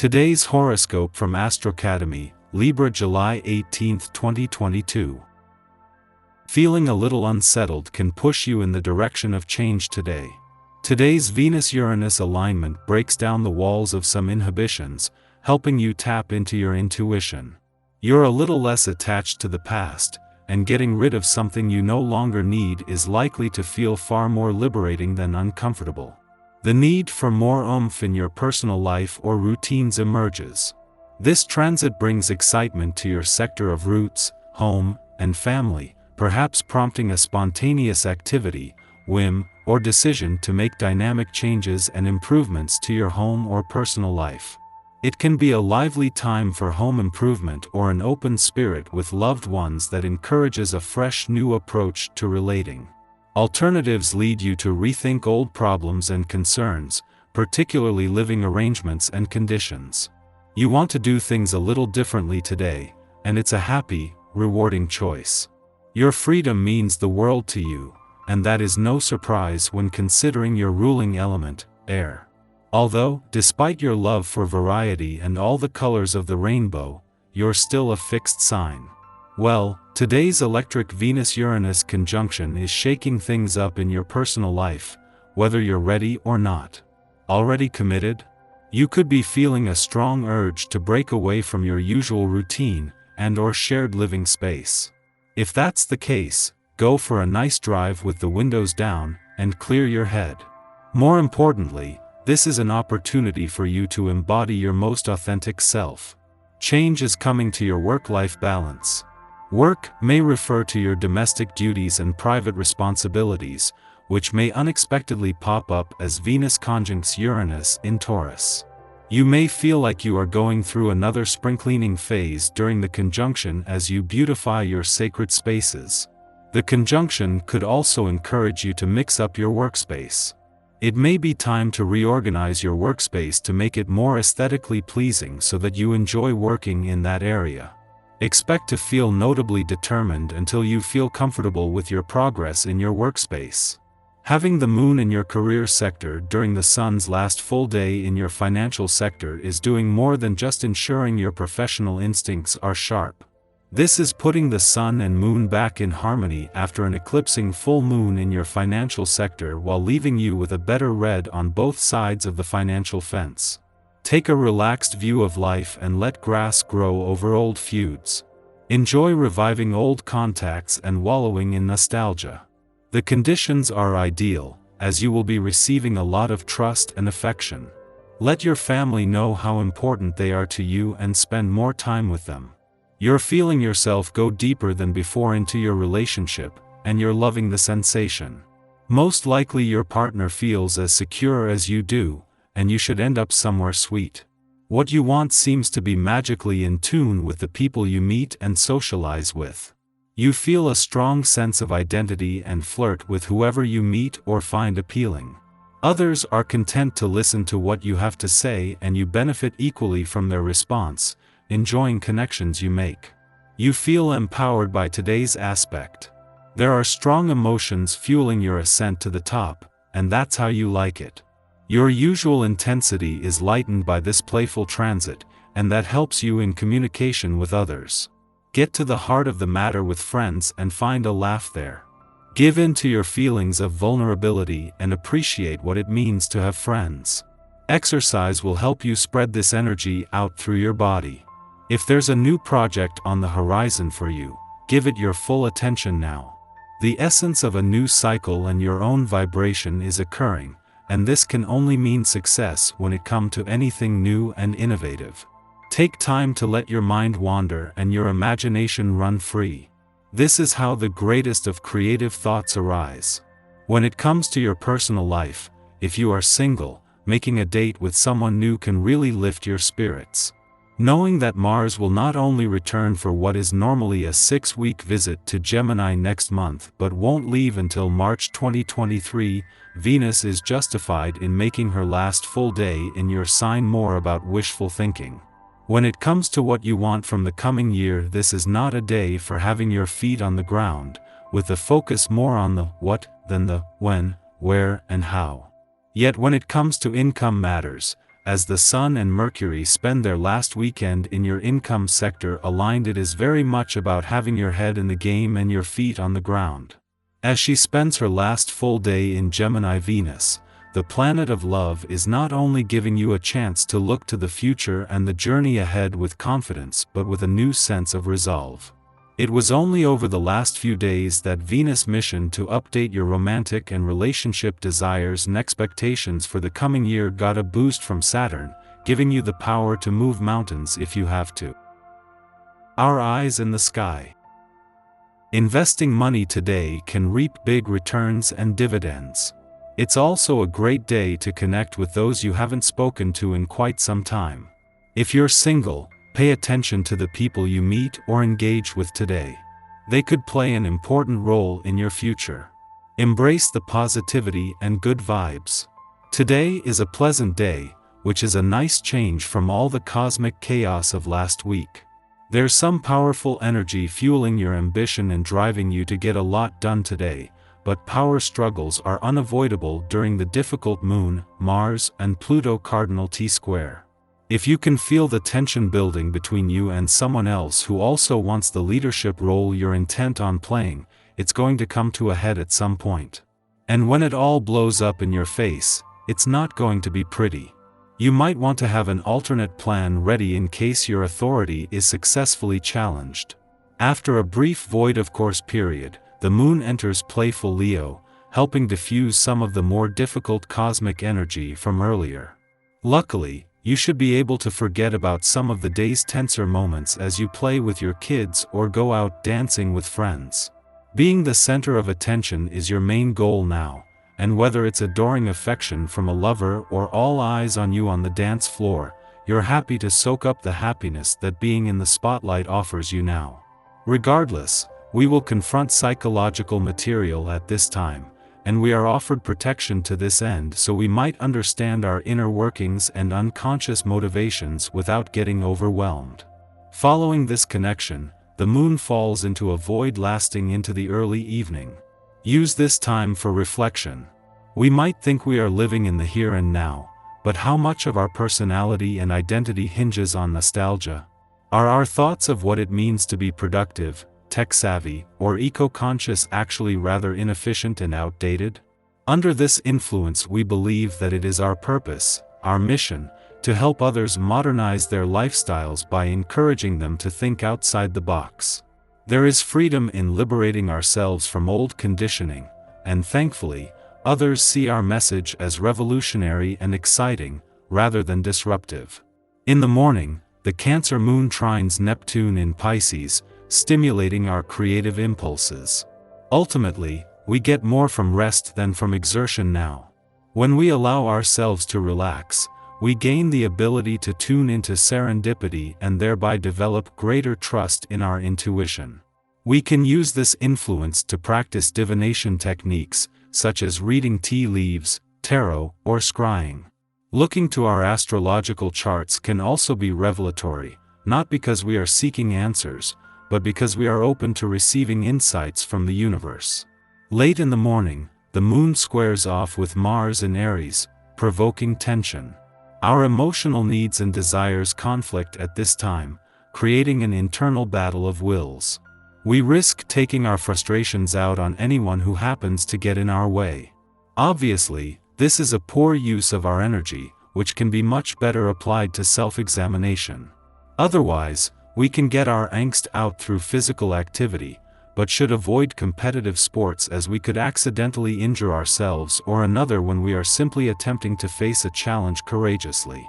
Today's horoscope from Astrocademy, Libra July 18, 2022. Feeling a little unsettled can push you in the direction of change today. Today's Venus-Uranus alignment breaks down the walls of some inhibitions, helping you tap into your intuition. You're a little less attached to the past, and getting rid of something you no longer need is likely to feel far more liberating than uncomfortable. The need for more oomph in your personal life or routines emerges. This transit brings excitement to your sector of roots, home, and family, perhaps prompting a spontaneous activity, whim, or decision to make dynamic changes and improvements to your home or personal life. It can be a lively time for home improvement or an open spirit with loved ones that encourages a fresh new approach to relating. Alternatives lead you to rethink old problems and concerns, particularly living arrangements and conditions. You want to do things a little differently today, and it's a happy, rewarding choice. Your freedom means the world to you, and that is no surprise when considering your ruling element, air. Although, despite your love for variety and all the colors of the rainbow, you're still a fixed sign. Well, today's electric Venus-Uranus conjunction is shaking things up in your personal life, whether you're ready or not. Already committed? You could be feeling a strong urge to break away from your usual routine and/or shared living space. If that's the case, go for a nice drive with the windows down and clear your head. More importantly, this is an opportunity for you to embody your most authentic self. Change is coming to your work-life balance. Work may refer to your domestic duties and private responsibilities, which may unexpectedly pop up as Venus conjuncts Uranus in Taurus. You may feel like you are going through another spring-cleaning phase during the conjunction as you beautify your sacred spaces. The conjunction could also encourage you to mix up your workspace. It may be time to reorganize your workspace to make it more aesthetically pleasing so that you enjoy working in that area. Expect to feel notably determined until you feel comfortable with your progress in your workspace. Having the moon in your career sector during the sun's last full day in your financial sector is doing more than just ensuring your professional instincts are sharp. This is putting the sun and moon back in harmony after an eclipsing full moon in your financial sector while leaving you with a better read on both sides of the financial fence. Take a relaxed view of life and let grass grow over old feuds. Enjoy reviving old contacts and wallowing in nostalgia. The conditions are ideal, as you will be receiving a lot of trust and affection. Let your family know how important they are to you and spend more time with them. You're feeling yourself go deeper than before into your relationship, and you're loving the sensation. Most likely your partner feels as secure as you do, and you should end up somewhere sweet. What you want seems to be magically in tune with the people you meet and socialize with. You feel a strong sense of identity and flirt with whoever you meet or find appealing. Others are content to listen to what you have to say and you benefit equally from their response, enjoying connections you make. You feel empowered by today's aspect. There are strong emotions fueling your ascent to the top, and that's how you like it. Your usual intensity is lightened by this playful transit, and that helps you in communication with others. Get to the heart of the matter with friends and find a laugh there. Give in to your feelings of vulnerability and appreciate what it means to have friends. Exercise will help you spread this energy out through your body. If there's a new project on the horizon for you, give it your full attention now. The essence of a new cycle and your own vibration is occurring, and this can only mean success when it comes to anything new and innovative. Take time to let your mind wander and your imagination run free. This is how the greatest of creative thoughts arise. When it comes to your personal life, if you are single, making a date with someone new can really lift your spirits. Knowing that Mars will not only return for what is normally a 6-week visit to Gemini next month but won't leave until March 2023, Venus is justified in making her last full day in your sign more about wishful thinking. When it comes to what you want from the coming year, this is not a day for having your feet on the ground, with the focus more on the what than the when, where, and how. Yet when it comes to income matters, as the Sun and Mercury spend their last weekend in your income sector aligned. It is very much about having your head in the game and your feet on the ground. As she spends her last full day in Gemini, Venus, the planet of love, is not only giving you a chance to look to the future and the journey ahead with confidence but with a new sense of resolve. It was only over the last few days that Venus' mission to update your romantic and relationship desires and expectations for the coming year got a boost from Saturn, giving you the power to move mountains if you have to. Our eyes in the sky. Investing money today can reap big returns and dividends. It's also a great day to connect with those you haven't spoken to in quite some time. If you're single, pay attention to the people you meet or engage with today. They could play an important role in your future. Embrace the positivity and good vibes. Today is a pleasant day, which is a nice change from all the cosmic chaos of last week. There's some powerful energy fueling your ambition and driving you to get a lot done today, but power struggles are unavoidable during the difficult Moon, Mars, and Pluto cardinal T-square. If you can feel the tension building between you and someone else who also wants the leadership role you're intent on playing, it's going to come to a head at some point. And when it all blows up in your face, it's not going to be pretty. You might want to have an alternate plan ready in case your authority is successfully challenged. After a brief void of course period, the Moon enters playful Leo, helping diffuse some of the more difficult cosmic energy from earlier. Luckily, you should be able to forget about some of the day's tenser moments as you play with your kids or go out dancing with friends. Being the center of attention is your main goal now, and whether it's adoring affection from a lover or all eyes on you on the dance floor, you're happy to soak up the happiness that being in the spotlight offers you now. Regardless, we will confront psychological material at this time, and we are offered protection to this end so we might understand our inner workings and unconscious motivations without getting overwhelmed. Following this connection, the Moon falls into a void lasting into the early evening. Use this time for reflection. We might think we are living in the here and now, but how much of our personality and identity hinges on nostalgia? Are our thoughts of what it means to be productive, tech-savvy, or eco-conscious actually rather inefficient and outdated? Under this influence, we believe that it is our purpose, our mission, to help others modernize their lifestyles by encouraging them to think outside the box. There is freedom in liberating ourselves from old conditioning, and thankfully, others see our message as revolutionary and exciting, rather than disruptive. In the morning, the Cancer Moon trines Neptune in Pisces, stimulating our creative impulses. Ultimately, we get more from rest than from exertion now. When we allow ourselves to relax, we gain the ability to tune into serendipity and thereby develop greater trust in our intuition. We can use this influence to practice divination techniques, such as reading tea leaves, tarot, or scrying. Looking to our astrological charts can also be revelatory, not because we are seeking answers, but because we are open to receiving insights from the universe. Late in the morning, the Moon squares off with Mars in Aries, provoking tension. Our emotional needs and desires conflict at this time, creating an internal battle of wills. We risk taking our frustrations out on anyone who happens to get in our way. Obviously, this is a poor use of our energy, which can be much better applied to self-examination. Otherwise, we can get our angst out through physical activity, but should avoid competitive sports as we could accidentally injure ourselves or another when we are simply attempting to face a challenge courageously.